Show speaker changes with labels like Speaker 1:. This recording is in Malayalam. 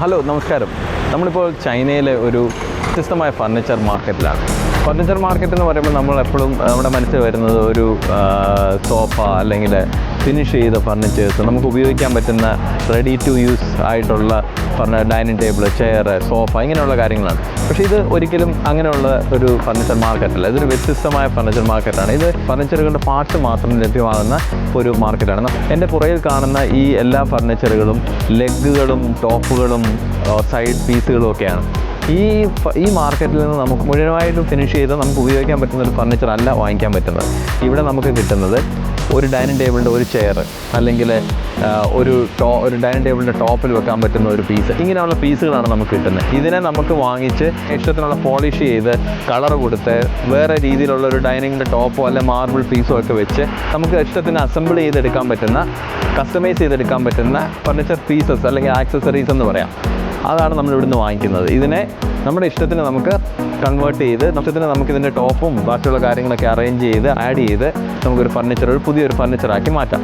Speaker 1: ഹലോ നമസ്കാരം. നമ്മളിപ്പോൾ ചൈനയിലെ ഒരു വ്യത്യസ്തമായ ഫർണിച്ചർ മാർക്കറ്റിലാണ്. ഫർണിച്ചർ മാർക്കറ്റ് എന്ന് പറയുമ്പോൾ നമ്മളെപ്പോഴും നമ്മുടെ മനസ്സിൽ വരുന്നത് ഒരു സോഫ അല്ലെങ്കിൽ ഫിനിഷ് ചെയ്ത ഫർണിച്ചേഴ്സ്, നമുക്ക് ഉപയോഗിക്കാൻ പറ്റുന്ന റെഡി ടു യൂസ് ആയിട്ടുള്ള ഡൈനിങ് ടേബിൾ, ചെയർ, സോഫ ഇങ്ങനെയുള്ള കാര്യങ്ങളാണ്. പക്ഷേ ഇത് ഒരിക്കലും അങ്ങനെയുള്ള ഒരു ഫർണിച്ചർ മാർക്കറ്റല്ല. ഇതൊരു വ്യത്യസ്തമായ ഫർണിച്ചർ മാർക്കറ്റാണ്. ഇത് ഫർണിച്ചറുകളുടെ പാർട്സ് മാത്രം ലഭ്യമാകുന്ന ഒരു മാർക്കറ്റാണ്. എൻ്റെ പുറകിൽ കാണുന്ന ഈ എല്ലാ ഫർണിച്ചറുകളും ലെഗുകളും ടോപ്പുകളും സൈഡ് പീസുകളും ഒക്കെയാണ്. ഈ മാർക്കറ്റിൽ നിന്ന് നമുക്ക് മുഴുവനായിട്ടും ഫിനിഷ് ചെയ്ത് നമുക്ക് ഉപയോഗിക്കാൻ പറ്റുന്ന ഒരു ഫർണിച്ചർ അല്ല വാങ്ങിക്കാൻ പറ്റുന്നത്. ഇവിടെ നമുക്ക് കിട്ടുന്നത് ഒരു ഡൈനിങ് ടേബിളിൻ്റെ ഒരു ചെയർ, അല്ലെങ്കിൽ ഒരു ഡൈനിങ് ടേബിളിൻ്റെ ടോപ്പിൽ വെക്കാൻ പറ്റുന്ന ഒരു പീസ്, ഇങ്ങനെയുള്ള പീസുകളാണ് നമുക്ക് കിട്ടുന്നത്. ഇതിനെ നമുക്ക് വാങ്ങിച്ച് ഇഷ്ടത്തിനുള്ള പോളിഷ് ചെയ്ത് കളർ കൊടുത്ത് വേറെ രീതിയിലുള്ള ഒരു ഡൈനിങ്ങിൻ്റെ ടോപ്പോ അല്ലെങ്കിൽ മാർബിൾ പീസോ ഒക്കെ വെച്ച് നമുക്ക് ഇഷ്ടത്തിന് അസംബിൾ ചെയ്തെടുക്കാൻ പറ്റുന്ന, കസ്റ്റമൈസ് ചെയ്തെടുക്കാൻ പറ്റുന്ന ഫർണിച്ചർ പീസസ് അല്ലെങ്കിൽ ആക്സസറീസ് എന്ന് പറയാം. അതാണ് നമ്മൾ ഇവിടുന്ന് വാങ്ങിക്കുന്നത്. ഇതിനെ നമ്മുടെ ഇഷ്ടത്തിന് നമുക്ക് കൺവേർട്ട് ചെയ്ത് നമുക്കിതിൻ്റെ ടോപ്പും ബാക്കിയുള്ള കാര്യങ്ങളൊക്കെ അറേഞ്ച് ചെയ്ത് ആഡ് ചെയ്ത് നമുക്കൊരു പുതിയൊരു ഫർണിച്ചറാക്കി മാറ്റാം.